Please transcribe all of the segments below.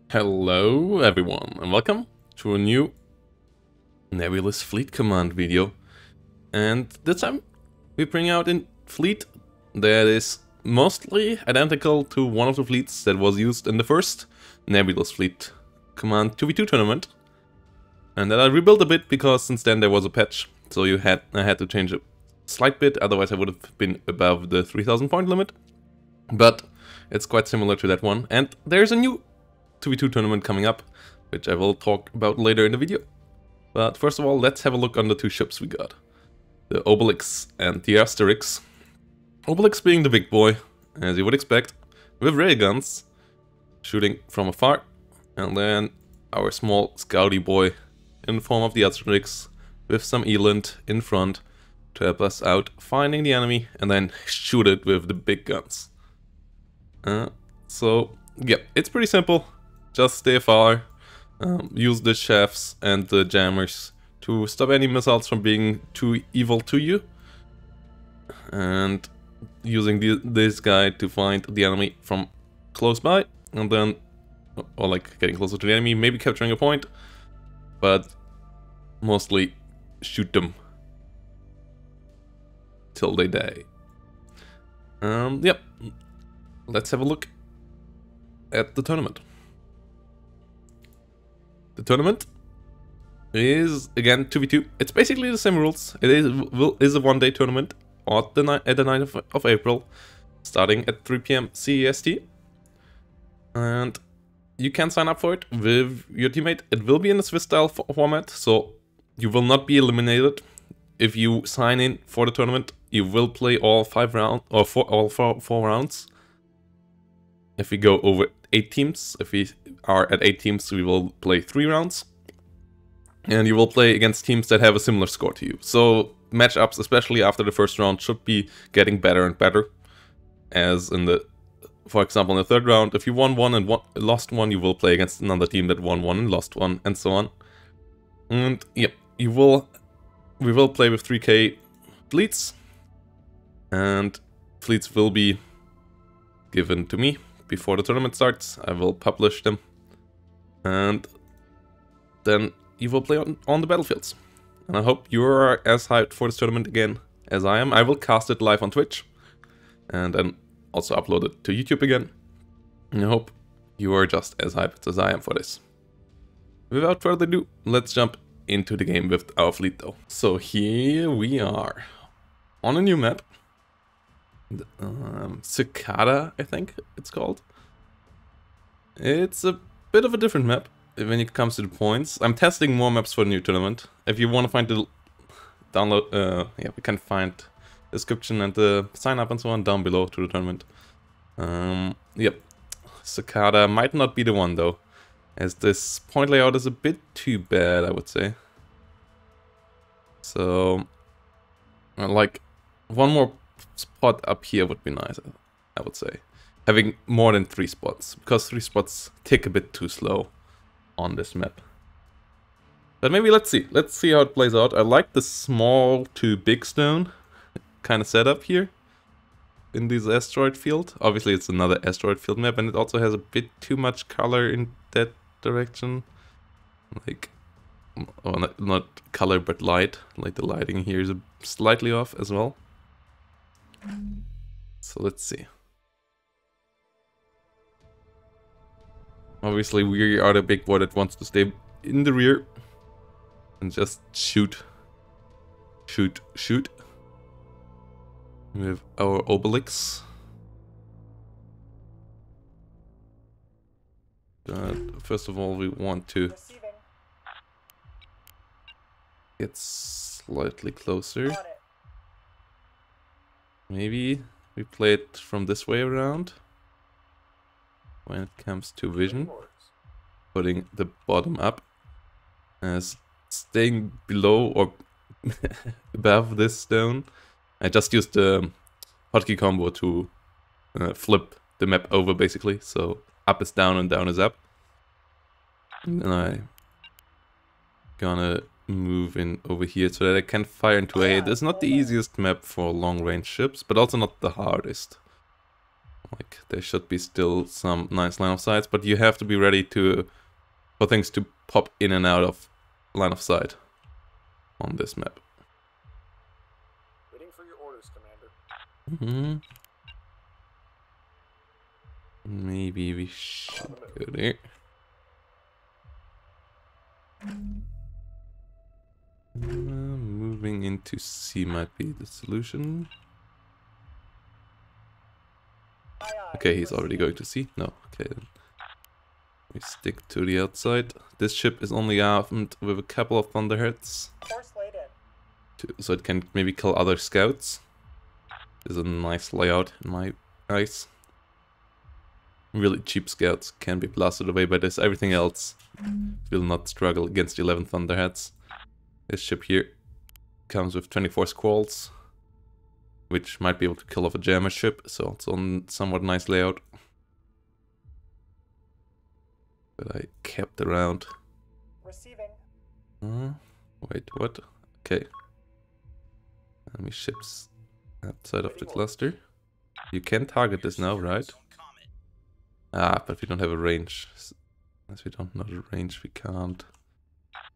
Hello everyone and welcome to a new Nebulous Fleet Command video. And this time we bring out a fleet that is mostly identical to one of the fleets that was used in the first Nebulous Fleet Command 2v2 tournament. And that I rebuilt a bit because since then there was a patch, so I had to change a slight bit, otherwise I would have been above the 3000 point limit. But it's quite similar to that one, and there's a new 2v2 tournament coming up, which I will talk about later in the video. But first of all, let's have a look on the two ships we got. The Obelix and the Asterix. Obelix being the big boy, as you would expect, with ray guns, shooting from afar. And then our small scouty boy in the form of the Asterix, with some eland in front to help us out finding the enemy and then shoot it with the big guns. So yeah, it's pretty simple. Just stay far, use the shafts and the jammers to stop any missiles from being too evil to you. And using this guy to find the enemy from close by, and then, or like getting closer to the enemy, maybe capturing a point, but mostly shoot them till they die. Yep, let's have a look at the tournament. The tournament is, again, 2v2. It's basically the same rules. It is a one-day tournament at the 9th of April, starting at 3 PM CEST. And you can sign up for it with your teammate. It will be in a Swiss-style format, so you will not be eliminated. If you sign in for the tournament, you will play all 5 rounds, or all four rounds. If we go over 8 teams, if we are at 8 teams, we will play 3 rounds. And you will play against teams that have a similar score to you. So matchups, especially after the first round, should be getting better and better. As in the, for example, in the third round, if you won one and lost one, you will play against another team that won one and lost one, and so on. And yeah, we will play with 3K fleets. And fleets will be given to me before the tournament starts. I will publish them, and then you will play on the battlefields. And I hope you are as hyped for this tournament again as I am. I will cast it live on Twitch, and then also upload it to YouTube again. And I hope you are just as hyped as I am for this. Without further ado, let's jump into the game with our fleet though. So here we are on a new map. Cicada, I think it's called. It's a bit of a different map when it comes to the points. I'm testing more maps for the new tournament. If you want to find the download, yeah, we can find the description and the sign up and so on down below to the tournament. Yep, Cicada might not be the one though, as this point layout is a bit too bad, I would say. So, like, one more spot up here would be nice, I would say. Having more than 3 spots, because 3 spots tick a bit too slow on this map. But maybe let's see how it plays out. I like the small to big stone kind of setup here in this asteroid field. Obviously it's another asteroid field map, and it also has a bit too much color in that direction. Like, oh, not color but light. Like the lighting here is slightly off as well. So let's see. Obviously we are the big boy that wants to stay in the rear and just shoot with our Obelix. First of all, we want to get slightly closer. Maybe we play it from this way around. When it comes to vision, putting the bottom up, as staying below or above this stone. I just used the hotkey combo to flip the map over basically, so up is down and down is up. And then I'm gonna move in over here so that I can fire into A. It's not the easiest map for long range ships, but also not the hardest. Like, there should be still some nice line of sights, but you have to be ready for things to pop in and out of line of sight on this map. Waiting for your orders, Commander. Mm-hmm. Maybe we should go there. Moving into C might be the solution. Okay, he's already going to C. No, okay, then we stick to the outside. This ship is only armed with a couple of Thunderheads, so it can maybe kill other scouts. This is a nice layout in my eyes. Really cheap scouts can be blasted away by this. Everything else will not struggle against 11 Thunderheads. This ship here comes with 24 Squalls, which might be able to kill off a jammer ship, so it's on somewhat nice layout. But I kept around. Receiving. Wait, what? Okay. Enemy ships outside of the cluster. You can target this now, right? Ah, but we don't have a range. As we don't know the range, we can't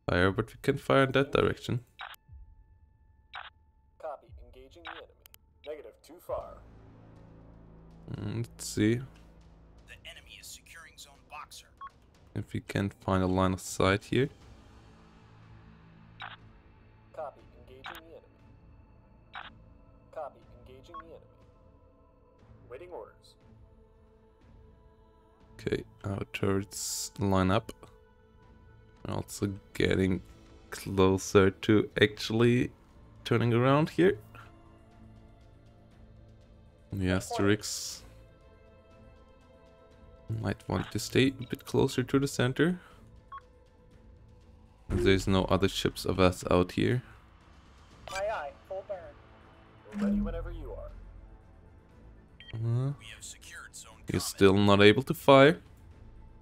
fire, but we can fire in that direction. Copy. Engaging the enemy. Negative. Too far. Let's see The enemy is securing zone boxer. if we can find a line of sight here. Copy. Engaging the enemy. Copy. Engaging the enemy. Waiting orders. Okay, our turrets line up. We're also getting closer to actually turning around here. The Asterix might want to stay a bit closer to the center. There's no other ships of us out here. Aye, full burn. We're ready whenever you are. We have secured zone You're still not able to fire.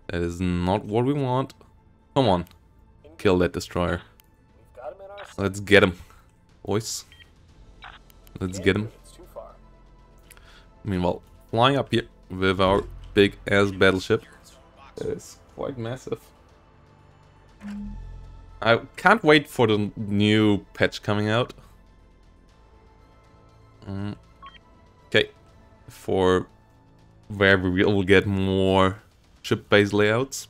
That is not what we want. Come on, kill that destroyer. We've got him in our sights. Let's get him, boys. Let's get him. It's too far. Meanwhile, flying up here with our big ass battleship. It is quite massive. I can't wait for the new patch coming out. Okay, for where we will get more ship base layouts.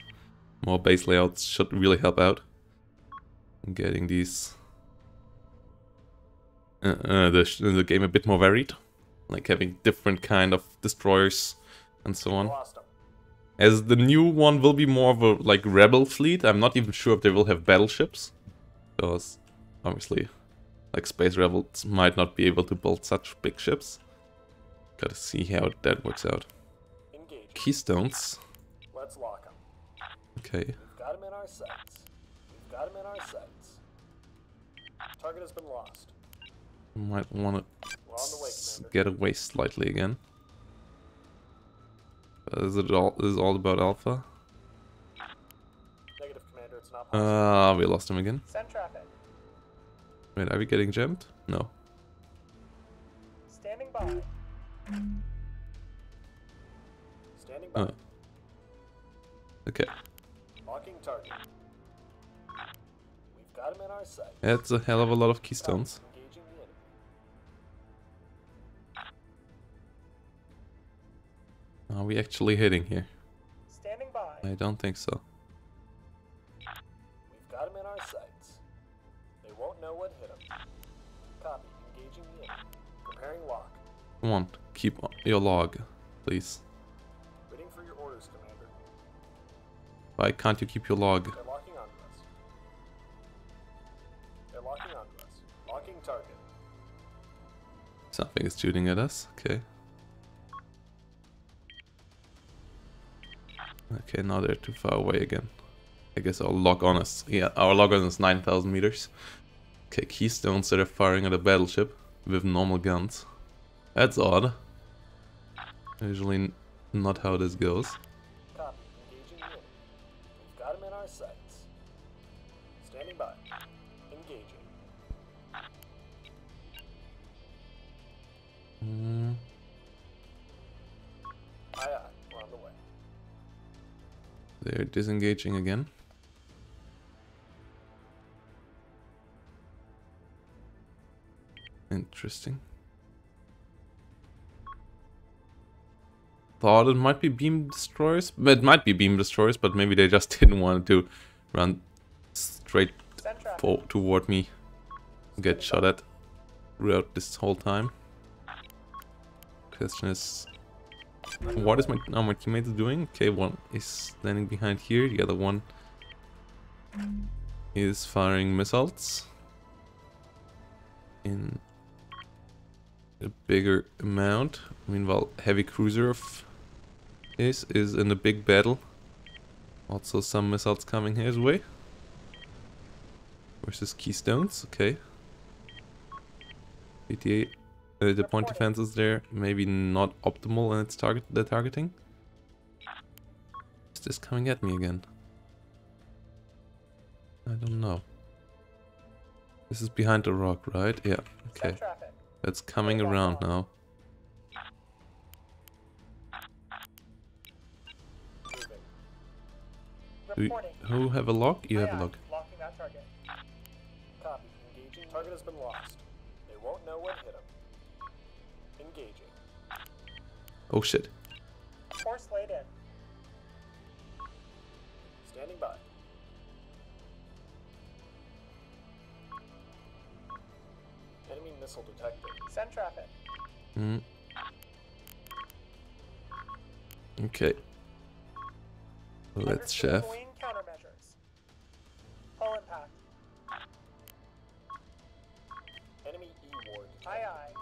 More base layouts should really help out. Getting these the game a bit more varied, like having different kind of destroyers and so on. Lost him. As the new one will be more of a like rebel fleet, I'm not even sure if they will have battleships, because obviously like space rebels might not be able to build such big ships. Gotta see how that works out. Engage. Keystones. Let's lock him. Okay. We've got him in our sights. We've got him in our sights. Target has been lost. Might want We're on the way, to Commander. get away slightly again. Is all about Alpha? Negative, Commander. It's not possible. We lost him again. Send traffic. Wait, are we getting jammed? No. Standing by. Standing by. Oh. Okay. Locking target. We've got him in our sights. That's a hell of a lot of keystones. Engaging the enemy. Are we actually hitting here? Standing by. I don't think so. We've got him in our sights. They won't know what hit him. Copy. Engaging the enemy. Preparing lock. Come on, keep your log, please. Waiting for your orders, Commander. Why can't you keep your log? They're locking onto us. They're locking onto us. Locking target. Something is shooting at us. Okay. Okay, now they're too far away again. I guess our log on is... Yeah, our log on is 9,000 meters. Okay, keystones that are firing at a battleship with normal guns. That's odd. Usually not how this goes. Copy. Engaging the enemy. We've got him in our sights. Standing by. Engaging. They're disengaging again. Interesting. Thought it might be beam destroyers. It might be beam destroyers, but maybe they just didn't want to run straight toward me. Get shot at throughout this whole time. Question is, what is my teammate is doing? Okay, one is standing behind here. The other one is firing missiles in a bigger amount. Meanwhile, heavy cruiser of his is in a big battle. Also some missiles coming his way. Versus keystones, okay. PTA, the point defense is there. Maybe not optimal in its targeting. Is this coming at me again? I don't know. This is behind the rock, right? Yeah, okay. It's coming around now. Who have a lock? You have a lock. Locking that target. Copy. Engaging. Target has been lost. They won't know what hit him. Engaging. Oh shit. Force laid in. Standing by. Enemy missile detected. Send traffic. Hmm. Okay. Let's chef. Countermeasures. Hull impact. Enemy E-ward. Aye aye.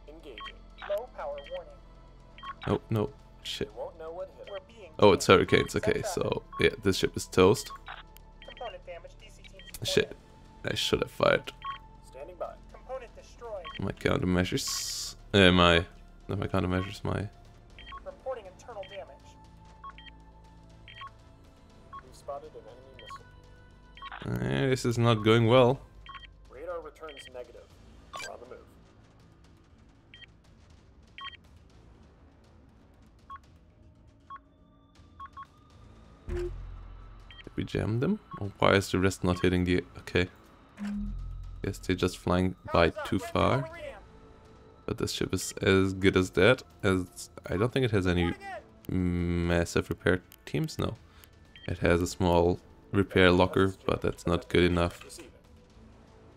Engaging. Low power warning. Oh no. Shit. They won't know what hit them. Oh, it's hurricanes. Okay, so yeah, this ship is toast. Component damage. DC team Shit. I should have fired standing by. Component destroyed. my countermeasures. Not my countermeasures, my... Reporting internal damage. We've spotted an enemy missile. This is not going well. Radar returns negative. We're on the move. Did we jam them? Or why is the rest not hitting the... Okay. Guess they're just flying by too far. But this ship is as good as that. As I don't think it has any massive repair teams. No. It has a small repair locker, but that's not good enough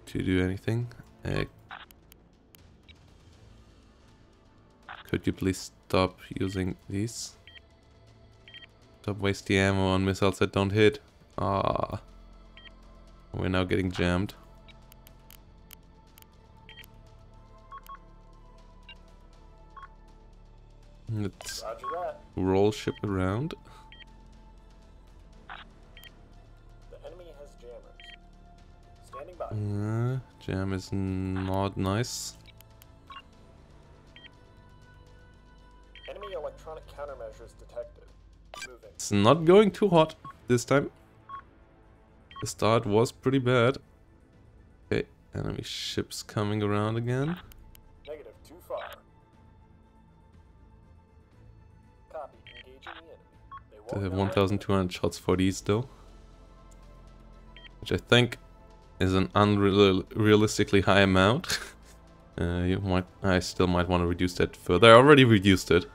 to do anything. Could you please stop using these? Stop wasting ammo on missiles that don't hit. Ah, we're now getting jammed. Let's roll ship around. The enemy has jammers. Standing by. Jam is not nice. Enemy electronic countermeasures detected. Moving. It's not going too hot this time. The start was pretty bad. Okay, enemy ships coming around again. Negative, too far. Copy. Engaging the enemy. They have 1,200 shots for these though. Which I think is an unrealistically high amount. I still might want to reduce that further. I already reduced it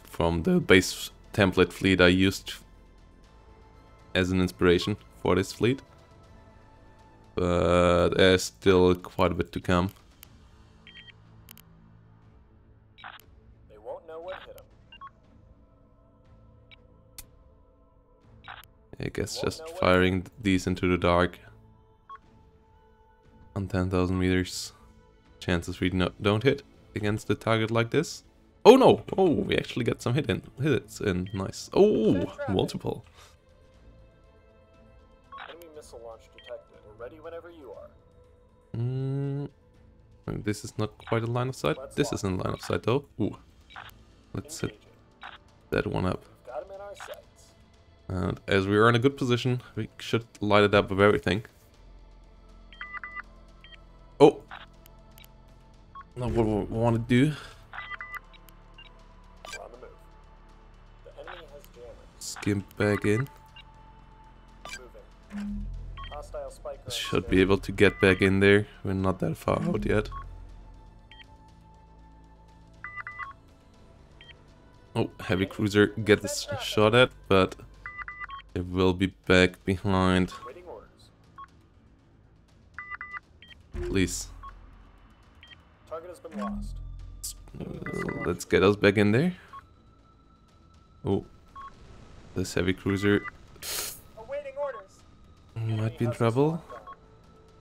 from the base template fleet I used as an inspiration for this fleet. But there's still quite a bit to come. They won't know what hit them. I guess just firing these into the dark on 10,000 meters. Chances we don't hit against the target like this. Oh no! Oh, we actually got some hits in. Nice. Oh, multiple. Enemy missile launch detected. We're ready whenever you are. This is not quite a line of sight. This is in line of sight though. Ooh. Let's set that one up. Got him in our sights. And as we are in a good position, we should light it up with everything. Oh! Not what we want to do. We're on the move. jammers. skimp back in. Moving. Hostile spike run Should still. be able to get back in there. We're not that far out yet. Oh, heavy cruiser gets shot at, but it will be back behind. Waiting orders. Please, Target has been lost. let's get us back in there. Oh, this heavy cruiser Awaiting orders. might be in trouble.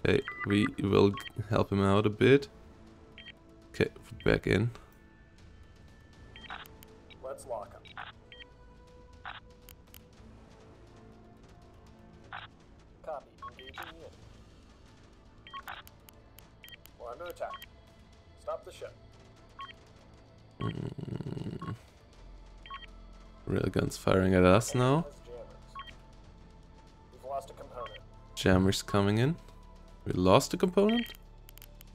Okay, we will help him out a bit. Okay, back in. Let's lock him. Copy. Engaging the enemy. We're under attack. Stop the ship. Railgun's firing at us now. Has jammers. We've lost a component. Jammers coming in. We lost a component?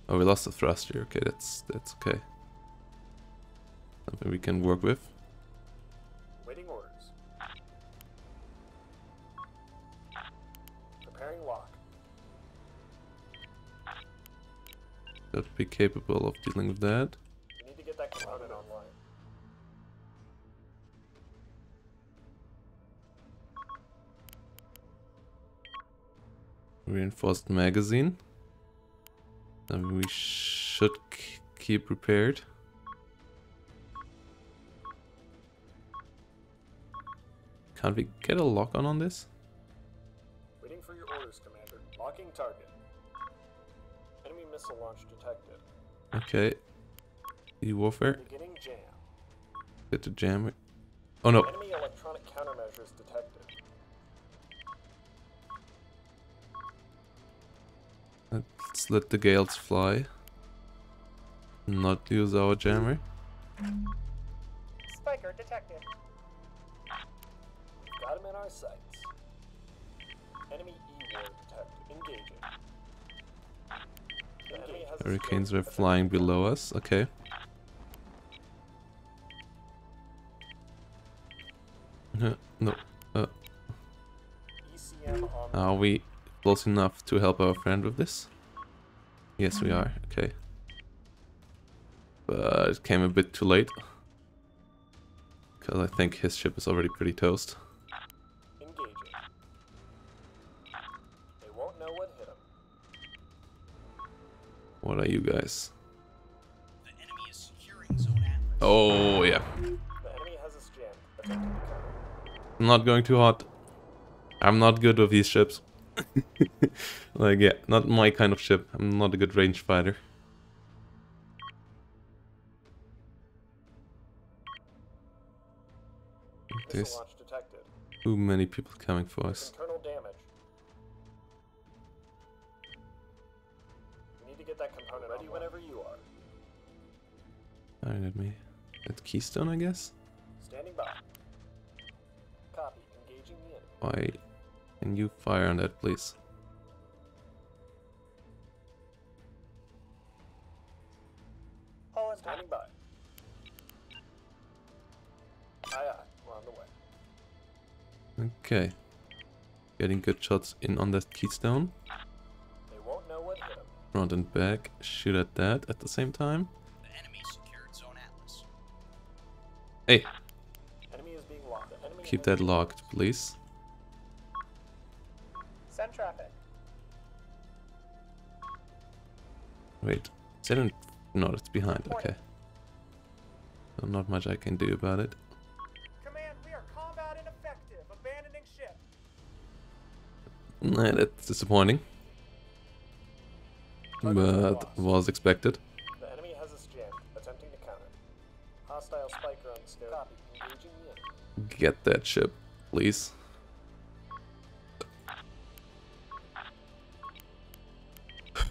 Oh, we lost a thruster. Okay, that's okay. Something we can work with. Waiting orders. Preparing lock. Should be capable of dealing with that. We need to get that component online. Reinforced magazine. We should keep prepared. Can't we get a lock on this? Waiting for your orders, Commander. Locking target. Enemy missile launch detected. Okay. E-warfare. Beginning jam. Get to jam it. Oh no. Enemy electronic countermeasures detected. Let's let the gales fly. Not use our jammer. Spiker detected. Got him in our sights. Enemy E-war detected. Engaging. The enemy has a Hurricanes scope are flying detected. below us. Okay. No. ECM on Are we close enough to help our friend with this? Yes, we are. Okay. But it came a bit too late. Because I think his ship is already pretty toast. engaging. They won't know what hit them. What are you guys? The enemy is securing Zone Atlas. Oh, yeah. The enemy has us jammed. Attempting to counter. I'm not going too hot. I'm not good with these ships. Like, yeah, not my kind of ship. I'm not a good range fighter. There's Missile launch detected. too many people coming for us. Internal damage. We need to get that component ready whenever you are. Firing at me. At Keystone, I guess? Standing by. Copy. Engaging the enemy. Why can you fire on that, please? Standing by. Aye aye. We're on the way. Okay. Getting good shots in on that Keystone. They won't know what hit them. Front and back. Shoot at that at the same time. The enemy secured Zone Atlas. Hey, Enemy is being locked. The enemy keep has that been locked, please. Send traffic. Wait. Is that in... No, it's behind. Okay. So not much I can do about it. Command, we are combat ineffective. Abandoning ship. Nah, that's disappointing. But was expected. The enemy has us jammed. Attempting to counter. Hostile spiker on the scope. Copy. Engaging the enemy. Get that ship, please.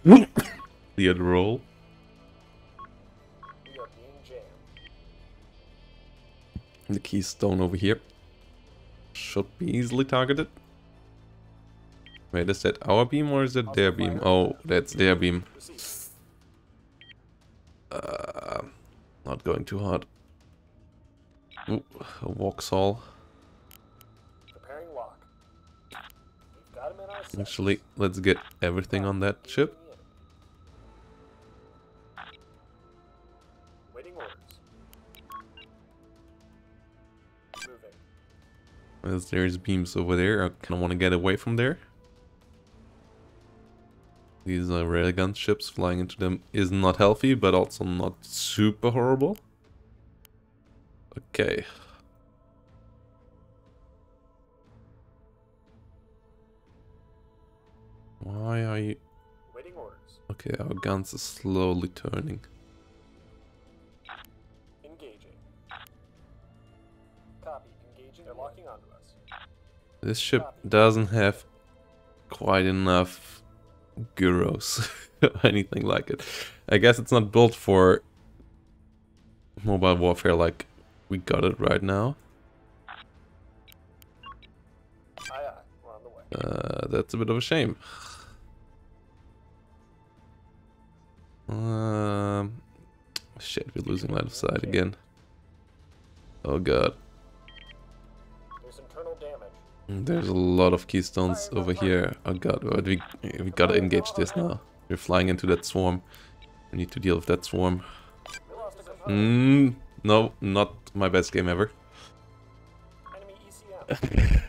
The other roll. We are being jammed. The Keystone over here. Should be easily targeted. Wait, is that our beam or is it their beam? Oh, that's their beam. Received. Not going too hard. Ooh, a Vauxhall. Actually, let's get everything on that ship. Waiting orders. Moving. As there's beams over there, I kind of want to get away from there. These railgun ships, flying into them is not healthy, but also not super horrible. Okay. Why are you... Waiting orders. Okay, our guns are slowly turning. Engaging. Copy. Engaging. They're locking onto us. This ship doesn't have quite enough gyros or anything like it. I guess it's not built for mobile warfare like we got it right now. Aye, aye. We're on the way. That's a bit of a shame. Shit, we're losing line of sight again. Oh god. There's internal damage. There's a lot of keystones over here. Oh god, but we gotta engage this now. We're flying into that swarm. We need to deal with that swarm. We lost a component. No, not my best game ever. Enemy ECM.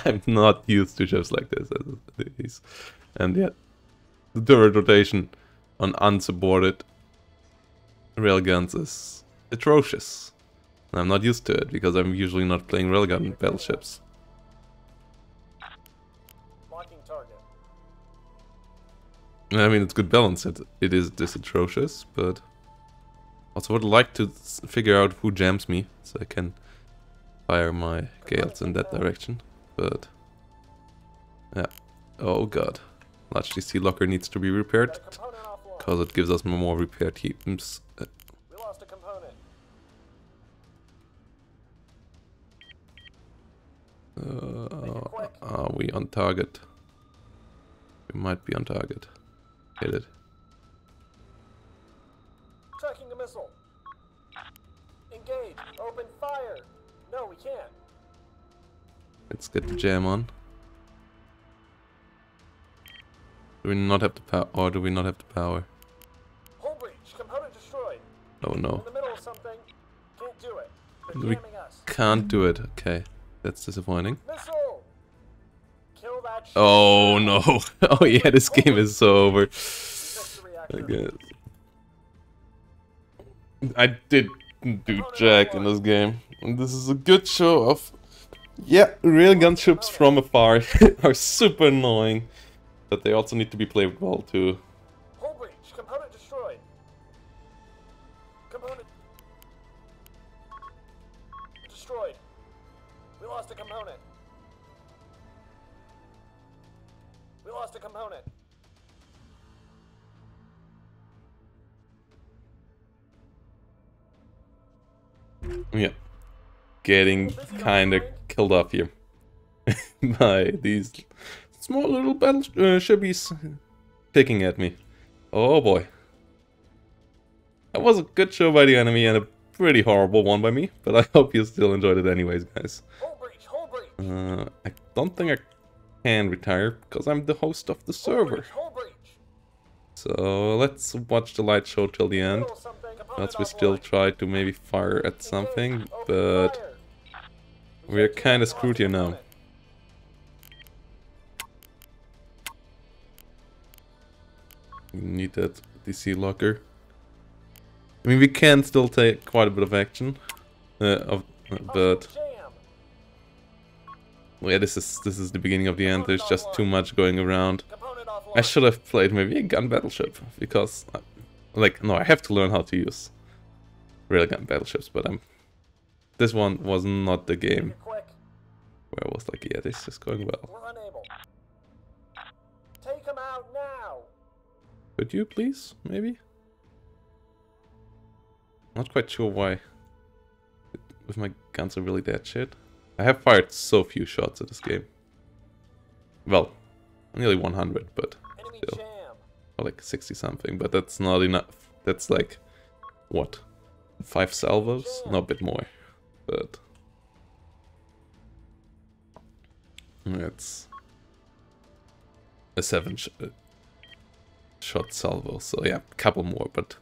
I'm not used to ships like this. And yet, the turret rotation on unsupported railguns is atrocious. And I'm not used to it because I'm usually not playing railgun battleships. Locking target. I mean, it's good balance. It is this atrocious, but also would like to figure out who jams me so I can fire my gales in that direction. But yeah, oh god, large DC locker needs to be repaired Got a component offline. because it gives us more repair teams. We lost a component. Are we on target? We might be on target. Hit it. Tracking the missile. Engage. Open fire. No, we can't. Let's get the jam on. Do we not have the power? Or do we not have the power? Hull breach. Component destroyed. Oh In no. the middle of something. Can't do it. They're We jamming us. can't do it. Okay, that's disappointing. Missile. Kill that shit. Oh no. Oh yeah, this game is so over. Fix the I reactor. guess. I didn't do jack in this game. And this is a good show of... Yeah, railgun ships from afar are super annoying. But they also need to be played well too. Hull breach. Component destroyed. Component destroyed. We lost a component. We lost a component. Yeah. Getting kinda killed off here. By these small little battle shippies picking at me. Oh boy. That was a good show by the enemy and a pretty horrible one by me, but I hope you still enjoyed it anyways, guys. Hull breach. Hull breach. I don't think I can retire because I'm the host of the server. Hull breach. So let's watch the light show till the end. Middle of something. Component Else we still offline. try to maybe fire at something, Engage. Open but fire. we're kinda screwed here now. We need that DC locker. I mean, we can still take quite a bit of action, but Jam. yeah, this is the beginning of the end. There's just too much going around. Component offline. I should have played maybe a gun battleship because, like, no, I have to learn how to use railgun battleships. But this one was not the game Quick. where I was like, yeah, this is going well. We're unable. Take him out now. Could you please, maybe? Not quite sure why. If my guns are really that shit. I have fired so few shots at this game. Well, nearly 100, but Enemy still. jam. Or like 60 something, but that's not enough. That's like, what? 5 salvos? No, a bit more. But it's a 7-shot salvo. So yeah, a couple more, but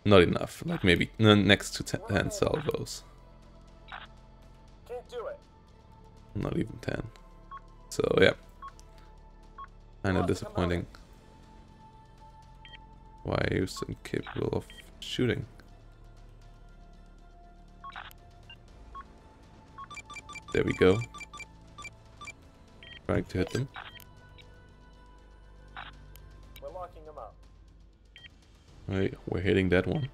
not enough. Like maybe next to 10 salvos. Can't do it. Not even 10. So yeah, kind of disappointing. Why are you so incapable of shooting? There we go. Trying to hit them. We're locking them up. Right, we're hitting that one.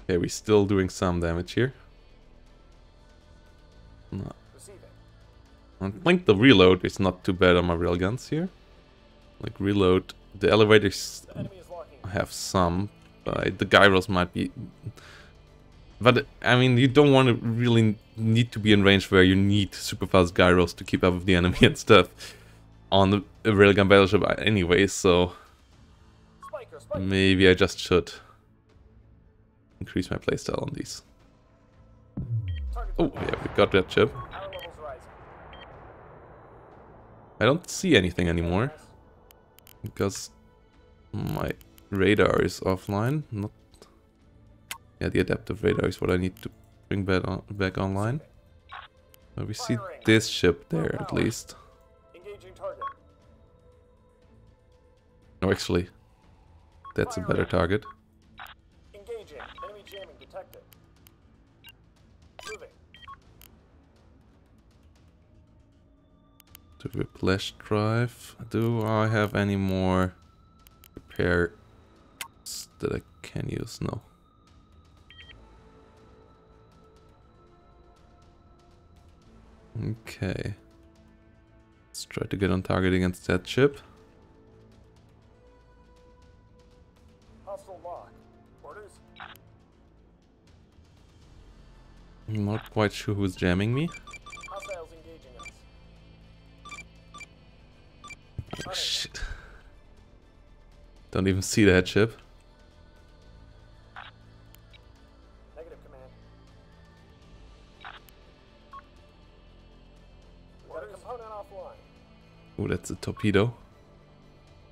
Okay, we're still doing some damage here. No. Receiving. I think the reload is not too bad on my railguns here. Like reload, the elevators The enemy is locking. have some, but the gyros might be. But I mean, you don't want to really need to be in range where you need super fast gyros to keep up with the enemy and stuff on the railgun battleship anyway. So Spiker. maybe I just should increase my playstyle on these. Target's Oh been yeah, we got that chip. Power levels rising. I don't see anything anymore because my radar is offline. Not. Yeah, the adaptive radar is what I need to bring back online. But we see this ship there at least. Engaging target. No, actually, that's a better target. Engaging. Enemy jamming detected. Moving. The whiplash drive. Do I have any more repairs that I can use? No. Okay. Let's try to get on target against that ship. Hostile lock. Orders. I'm not quite sure who's jamming me. Hostiles engaging us. Oh, shit. Don't even see that ship. Negative command. Got a component offline. Oh, that's a torpedo.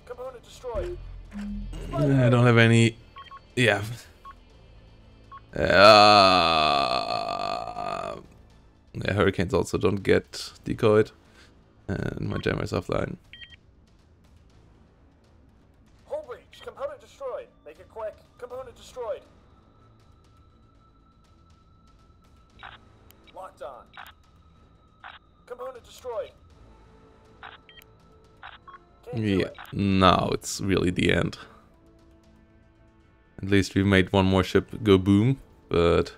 Component destroyed. I don't have any. Yeah. Yeah, hurricanes also don't get decoyed. And my jammer is offline. Hull breach. Component destroyed. Make it quick. Component destroyed. Locked on. Component destroyed. Can't do Yeah, it. now it's really the end. At least we made one more ship go boom, but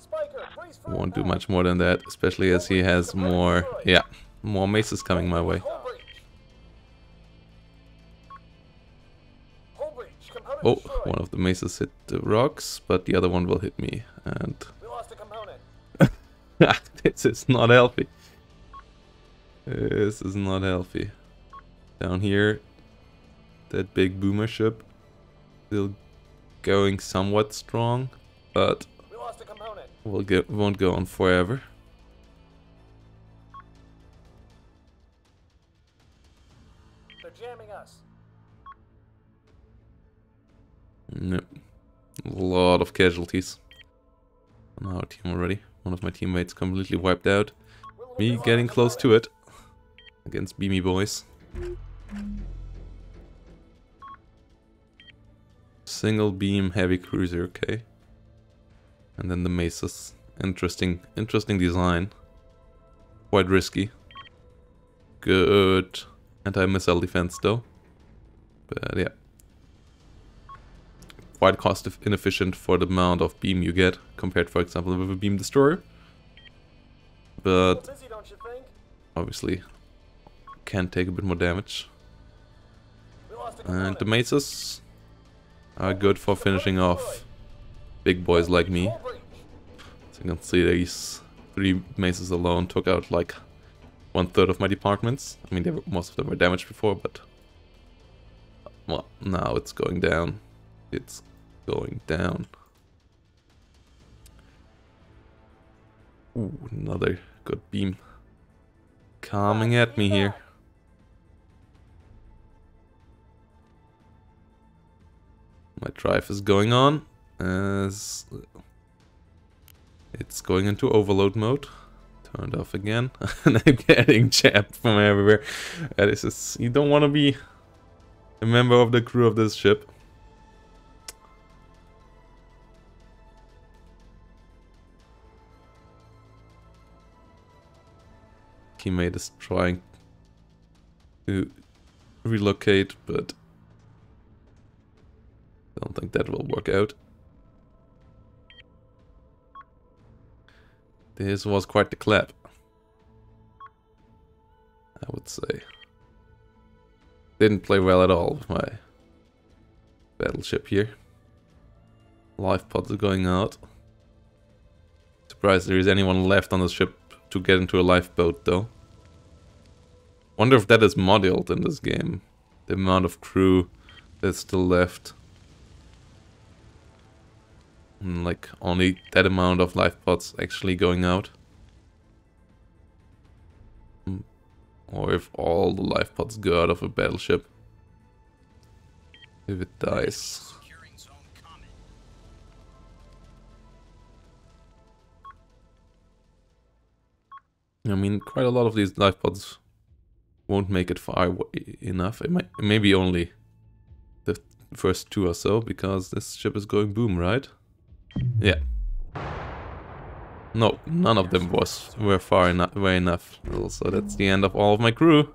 Spiker, brace for won't do impact. much more than that, especially as he has more, yeah, more maces coming my way. Hull breach. Hull breach. Component Oh, destroyed. one of the maces hit the rocks, but the other one will hit me, and We lost a component. this is not healthy. This is not healthy. Down here, that big boomer ship still going somewhat strong, but We lost a component. won't go on forever. They're jamming us. Nope. A lot of casualties on our team already. One of my teammates completely wiped out. Me getting close to it against Beamy Boys. Single beam heavy cruiser, okay. And then the maces. Interesting design. Quite risky. Good anti-missile defense though. But yeah. Quite cost inefficient for the amount of beam you get compared, for example, with a beam destroyer. But Busy, don't you think? obviously can take a bit more damage. We lost a And the component. maces are good for finishing off big boys like me. Hull breach. So you can see these 3 maces alone took out like 1/3 of my departments. I mean, most of them were damaged before, but well, now it's going down. It's going down. Ooh, another good beam coming at me here. My drive is going on as it's going into overload mode. Turned off again. And I'm getting jammed from everywhere. This is, you don't want to be a member of the crew of this ship. Teammate is trying to relocate, but I don't think that will work out. This was quite the clap, I would say. Didn't play well at all with my battleship here. Life pods are going out. Surprised there is anyone left on the ship to get into a lifeboat though. Wonder if that is modeled in this game. The amount of crew that's still left. And like only that amount of life pods actually going out. Or if all the life pods go out of a battleship. If it dies. I mean, quite a lot of these life pods won't make it far enough. It might, maybe only the first 2 or so, because this ship is going boom, right? Yeah. No, none of them were far enough, way enough. So that's the end of all of my crew.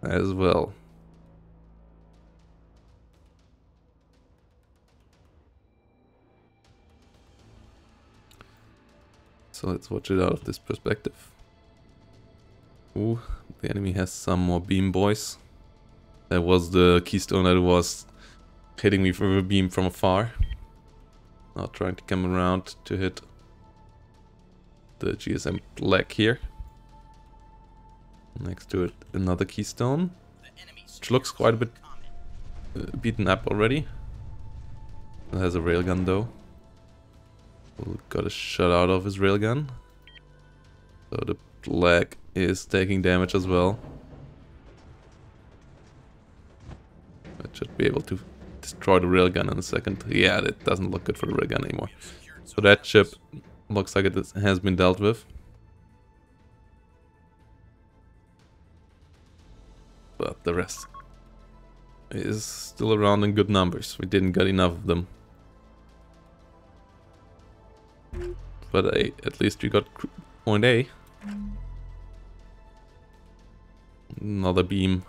As well. So let's watch it out of this perspective. Ooh, the enemy has some more beam boys. That was the keystone that was hitting me from a beam from afar. Now trying to come around to hit the GSM Black here. Next to it, another keystone, which looks quite a bit beaten up already. It has a railgun though. Got a shot out of his railgun. So the Black is taking damage as well. I should be able to destroy the railgun in a second. Yeah, that doesn't look good for the railgun anymore. So that ship looks like it has been dealt with. But the rest is still around in good numbers. We didn't get enough of them. But hey, at least we got point A. Another beam.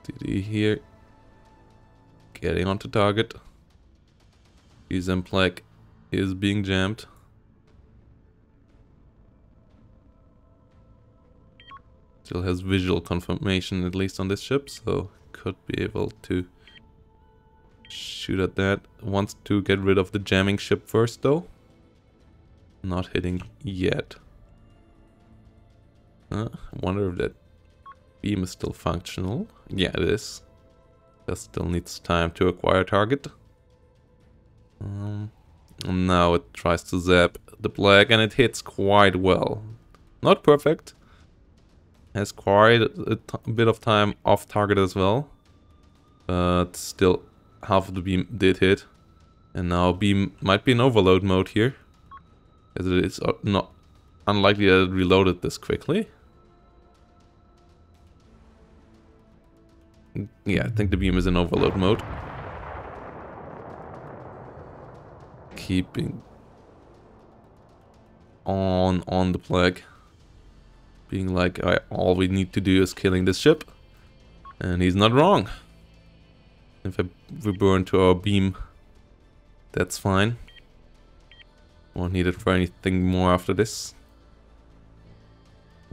DD here. Getting onto target. GSM Black is being jammed. Still has visual confirmation at least on this ship, so could be able to shoot at that. Wants to get rid of the jamming ship first though. Not hitting yet. I wonder if that beam is still functional. Yeah, it is. Just still needs time to acquire target. And now it tries to zap the Black and it hits quite well. Not perfect. Has quite a bit of time off target as well. But still half of the beam did hit. And now beam might be in overload mode here. As it is not unlikely that it reloaded this quickly. Yeah, I think the beam is in overload mode. Keeping on the Black. Being like, all we need to do is killing this ship. And he's not wrong. If we burn to our beam, that's fine. Won't need it for anything more after this.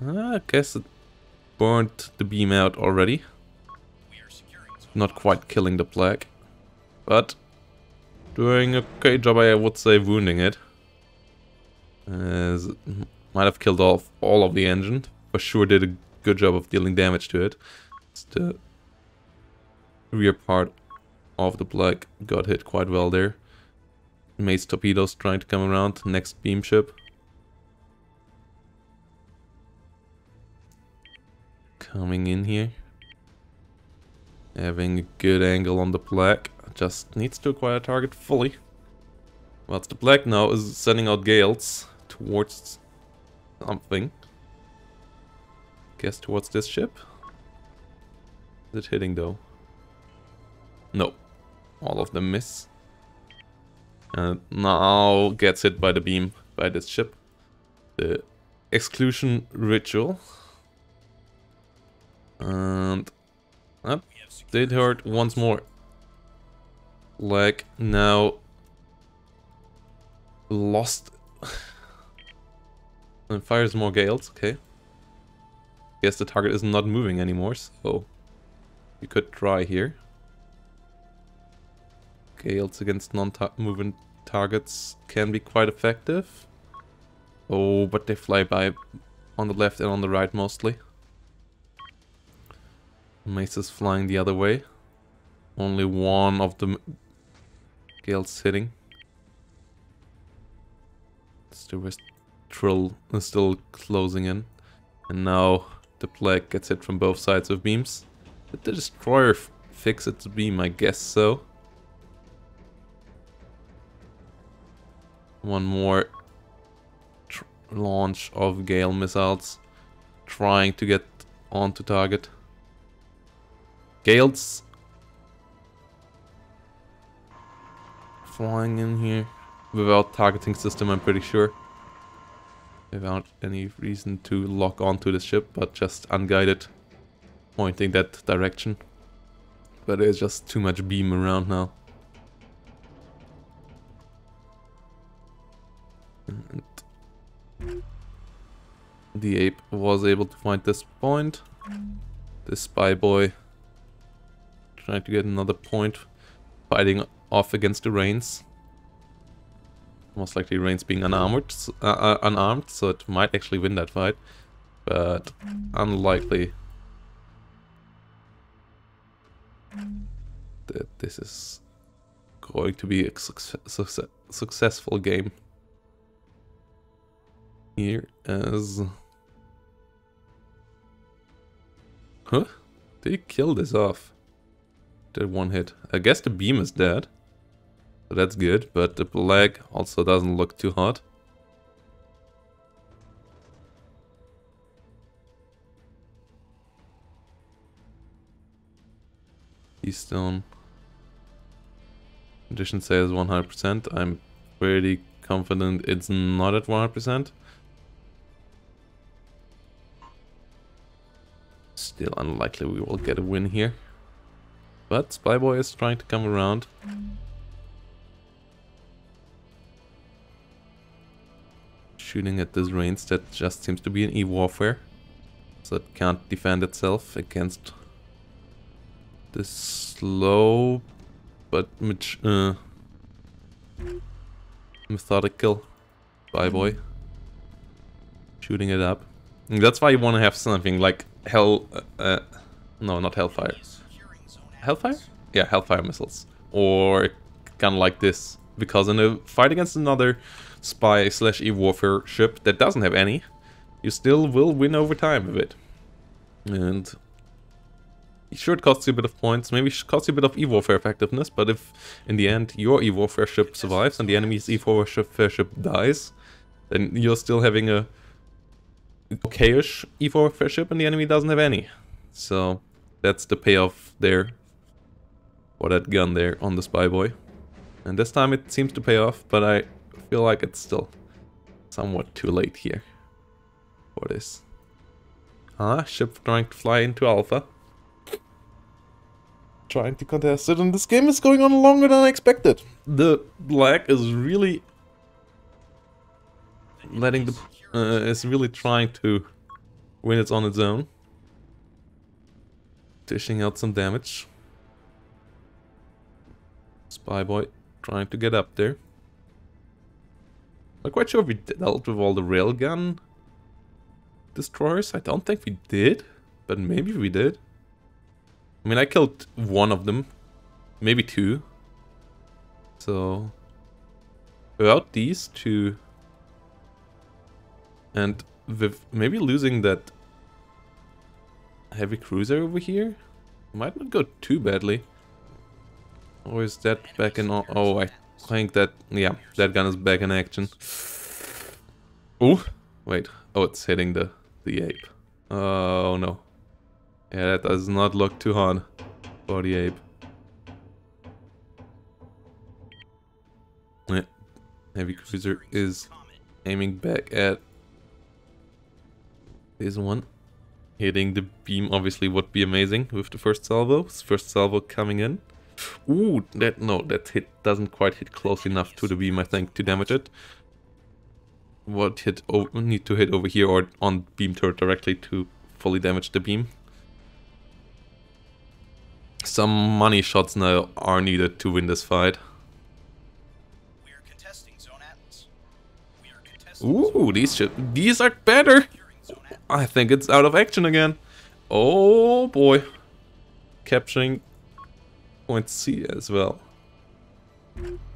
I guess it burned the beam out already. Not quite killing the Black, but doing a okay job, I would say, wounding it. As it might have killed all of the engine. For sure did a good job of dealing damage to it. It's the rear part of the Black got hit quite well there. Mace torpedoes trying to come around. Next beam ship. Coming in here. Having a good angle on the Black. Just needs to acquire target fully. Whilst the Black now is sending out gales towards something. Guess towards this ship. Is it hitting though? No. All of them miss. And now gets hit by the beam by this ship. The exclusion ritual. And that did hurt once more. Like now lost and fires more gales. Okay. Guess the target is not moving anymore, so you could try here. Gales against non-moving targets can be quite effective. Oh, but they fly by on the left and on the right mostly. Mace is flying the other way. Only one of the gales hitting. The Trill is still closing in. And now the Black gets hit from both sides of beams. Did the destroyer fix its beam? I guess so. One more launch of Gale missiles. Trying to get onto target. Gales flying in here without targeting system, I'm pretty sure. Without any reason to lock onto the ship, but just unguided, pointing that direction. But there's just too much beam around now. And the ape was able to find this point. This spy boy trying to get another point, fighting off against the Reigns. Most likely Reigns being unarmed, so it might actually win that fight, but unlikely that this is going to be a successful game. Here as... Huh? Did he kill this off? Did one hit. I guess the beam is dead. So that's good, but the Black also doesn't look too hot. Keystone. Condition says 100%. I'm pretty confident it's not at 100%. Still unlikely we will get a win here. But Spyboy is trying to come around. Shooting at this range that just seems to be an E-warfare. So it can't defend itself against this slow but methodical Spyboy. Shooting it up. And that's why you want to have something like no, not Hellfire. Hellfire? Yeah, Hellfire missiles. Or kind of like this. Because in a fight against another spy / E-warfare ship that doesn't have any, you still will win over time with it. And sure, it costs you a bit of points, maybe it costs you a bit of E-warfare effectiveness, but if in the end your E-warfare ship survives and the enemy's E-warfare ship dies, then you're still having a okayish E-warfare ship and the enemy doesn't have any. So that's the payoff there for that gun there on the Spyboy. And this time it seems to pay off, but I feel like it's still somewhat too late here for this. Ship trying to fly into Alpha. Trying to contest it, and this game is going on longer than I expected. The Black is really letting the... is really trying to win it on its own. Dishing out some damage. Spyboy trying to get up there. Not quite sure if we dealt with all the railgun destroyers. I don't think we did, but maybe we did. I mean, I killed one of them, maybe two. So without these two, and with maybe losing that heavy cruiser over here, might not go too badly. Or is that back in? Oh, I think that, yeah, that gun is back in action. Ooh, wait. Oh, it's hitting the ape. Oh no. Yeah, that does not look too hard for the ape. Yeah. Heavy cruiser is aiming back at this one. Hitting the beam obviously would be amazing with the first salvo. First salvo coming in. Ooh, that hit doesn't quite hit close enough to the beam, I think, to damage it. What need to hit over here or on beam turret directly to fully damage the beam. Some money shots now are needed to win this fight. We are contesting Zone Atlas. We are contesting Ooh, these are better. I think it's out of action again. Oh boy. Capturing point C as well.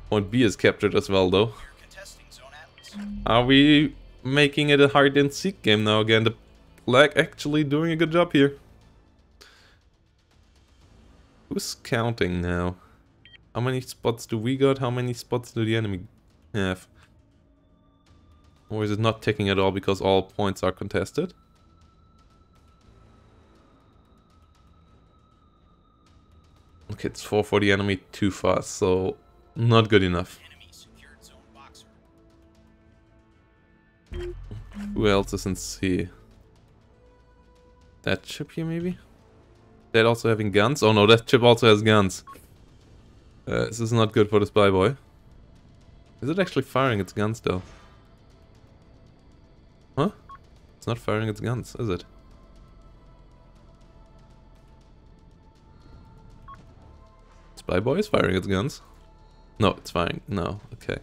Point B is captured as well though. Are we making it a hide and seek game now again? The Black actually doing a good job here. Who's counting now? How many spots do we got? How many spots do the enemy have? Or is it not ticking at all because all points are contested? Okay, it's 4 for the enemy, 2 for us, so not good enough. Who else is in C? That ship here maybe? That also having guns? Oh no, that ship also has guns. This is not good for the spy boy. Is it actually firing its guns though? Huh? It's not firing its guns, is it? Spy boy is firing its guns. No, it's firing. No, okay.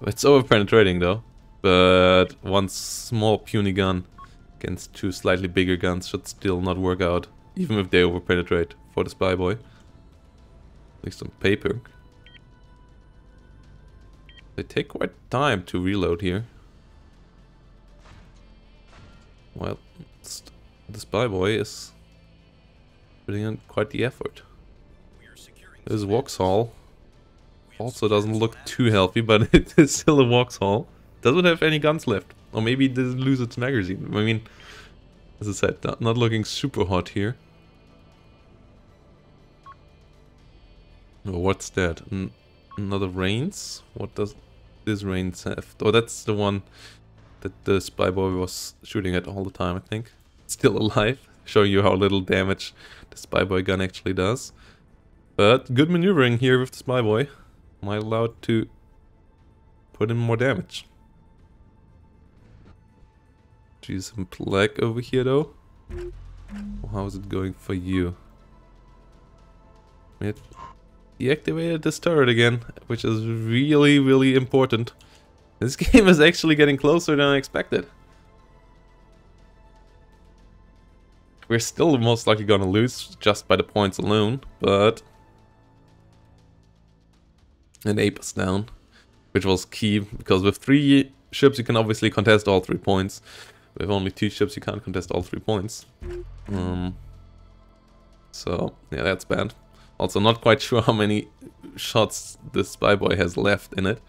It's over-penetrating though. But one small puny gun against 2 slightly bigger guns should still not work out. Even if they over-penetrate for the spy boy. At least on paper. They take quite time to reload here. Well, the spy boy is putting in quite the effort. There's Vauxhall. Also doesn't look too healthy, but it is still a Vauxhall. Doesn't have any guns left. Or maybe it didn't lose its magazine. I mean, as I said, not looking super hot here. Oh, what's that? Another Reigns? What does this Reigns have? Oh, that's the one that the spy boy was shooting at all the time, I think. Still alive, showing you how little damage the spy boy gun actually does. But good maneuvering here with the spy boy. Am I allowed to put in more damage? GSM Black over here though. How is it going for you? It deactivated this turret again, which is really, really important. This game is actually getting closer than I expected. We're still most likely gonna lose just by the points alone, but an ape is down, which was key, because with 3 ships you can obviously contest all 3 points. With only 2 ships you can't contest all 3 points. So, yeah, that's bad. Also not quite sure how many shots the spy boy has left in it.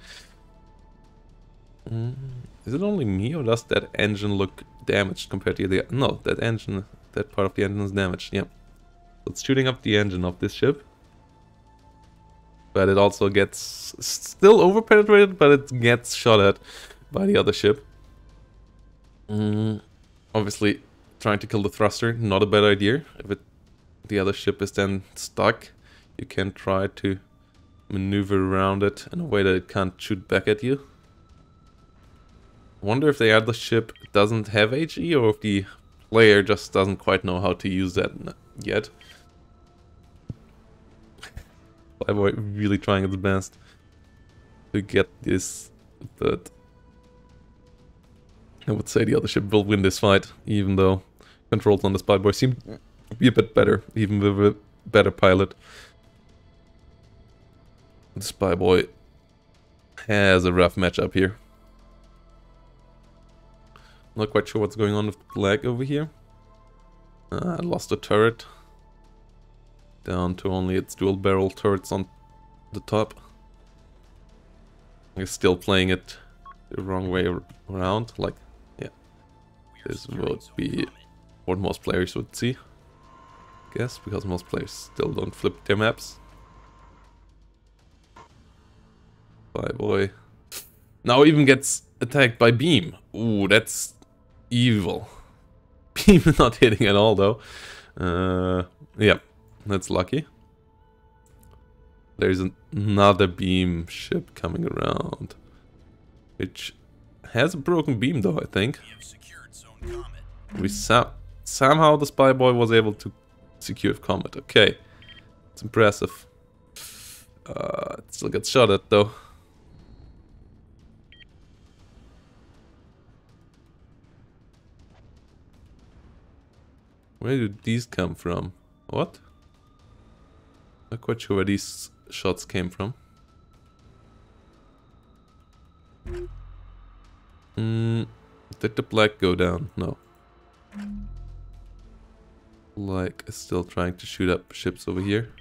Is it only me, or does that engine look damaged compared to the... No, that engine, that part of the engine is damaged, yeah. So it's shooting up the engine of this ship. But it also gets still over-penetrated, but it gets shot at by the other ship. Obviously, trying to kill the thruster, not a bad idea. If the other ship is then stuck, you can try to maneuver around it in a way that it can't shoot back at you. Wonder if the other ship doesn't have HE, or if the player just doesn't quite know how to use that yet. Flyboy really trying its best to get this, but I would say the other ship will win this fight, even though controls on the Spyboy seem to be a bit better, even with a better pilot. The Spyboy has a rough matchup here. Not quite sure what's going on with Black over here. I lost a turret. Down to only its dual barrel turrets on the top. It's still playing it the wrong way around. Like, yeah. This would be what most players would see. I guess, because most players still don't flip their maps. Boy. Now even gets attacked by Beam. Ooh, that's evil. Beam not hitting at all though. Yeah, that's lucky. There's another Beam ship coming around, which has a broken beam though, I think. Somehow the spy boy was able to secure Comet. Okay, it's impressive. It still gets shot at though. Where did these come from? What? Not quite sure where these shots came from. Did the Black go down? No. Black is still trying to shoot up ships over here.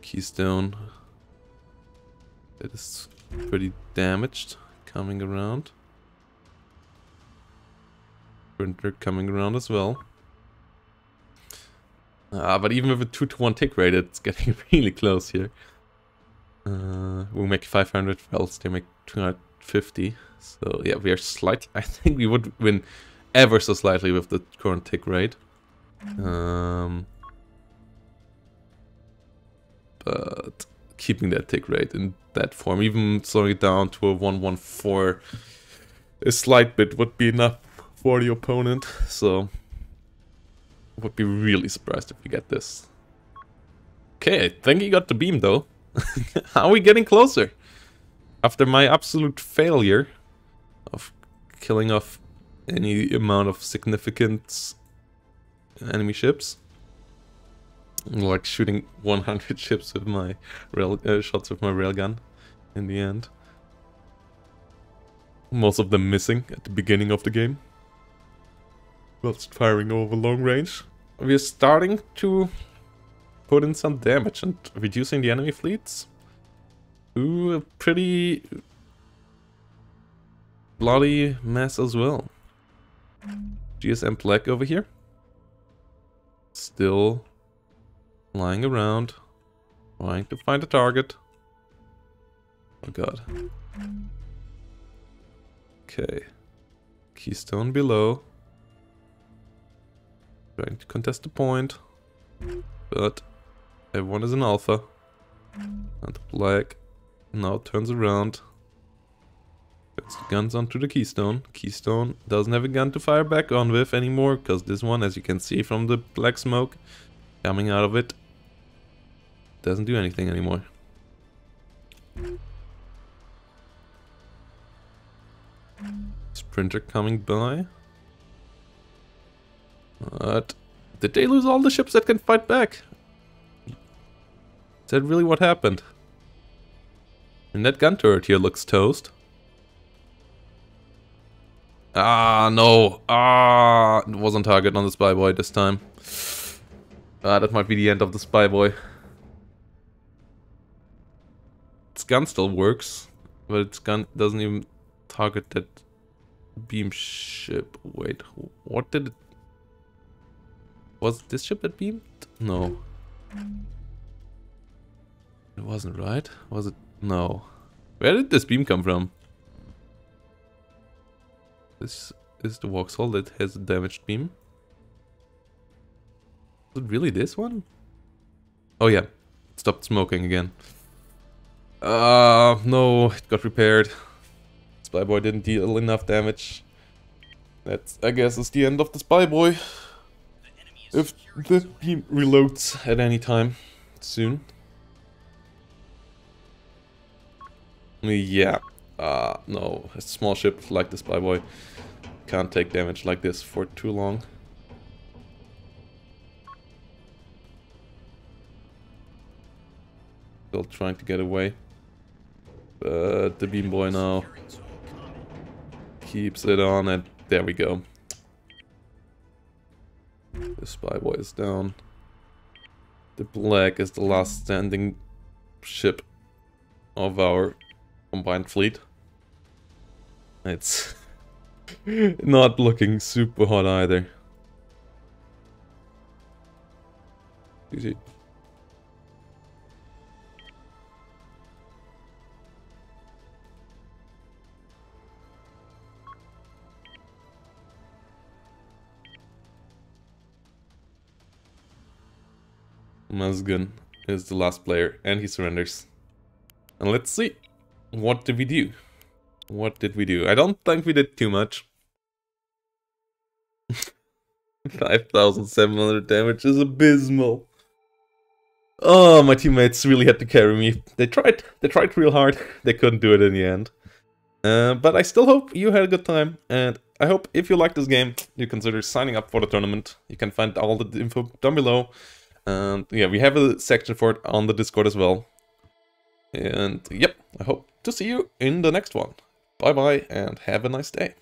Keystone. It is pretty damaged. Coming around. Printer coming around as well. But even with a 2-to-1 tick rate, it's getting really close here. We'll make 500, else they make 250. So yeah, we are slightly... I think we would win ever so slightly with the current tick rate. But keeping that tick rate in that form, even slowing it down to a 114, a slight bit would be enough for the opponent. So... would be really surprised if we get this. Okay, I think he got the beam though. How are we getting closer? After my absolute failure of killing off any amount of significant enemy ships. Like shooting 100 ships with my shots with my railgun in the end. Most of them missing at the beginning of the game. Whilst firing over long range. We are starting to put in some damage and reducing the enemy fleets to a pretty bloody mess as well. GSM Black over here. Still flying around, trying to find a target. Oh god. Okay. Keystone below. Trying to contest the point, but everyone is an alpha. And Black now turns around. Puts the guns onto the Keystone. Keystone doesn't have a gun to fire back on with anymore, because this one, as you can see from the black smoke coming out of it, doesn't do anything anymore. Sprinter coming by. But did they lose all the ships that can fight back? Is that really what happened? And that gun turret here looks toast. Ah, no. Ah, it was on target on the spy boy this time. Ah, that might be the end of the spy boy. Its gun still works, but its gun doesn't even target that beam ship. Wait, what did it... Was it this ship that beamed? No. It wasn't, right? Was it? No. Where did this beam come from? This is the Vauxhall that has a damaged beam. Was it really this one? Oh yeah. It stopped smoking again. No, it got repaired. Spy boy didn't deal enough damage. That, I guess, is the end of the spy boy. If the beam reloads at any time soon. Yeah. No. A small ship like the spy boy can't take damage like this for too long. Still trying to get away. But the Beam Boy now Securing zone common. keeps it on, and there we go. The Spy Boy is down. The Black is the last standing ship of our combined fleet. It's not looking super hot either. Easy. Mazgun is the last player, and he surrenders. And let's see. What did we do? What did we do? I don't think we did too much. 5,700 damage is abysmal. Oh, my teammates really had to carry me. They tried real hard. They couldn't do it in the end. But I still hope you had a good time, and I hope if you like this game, you consider signing up for the tournament. You can find all the info down below. And yeah, we have a section for it on the Discord as well. And yep, I hope to see you in the next one. Bye bye and have a nice day.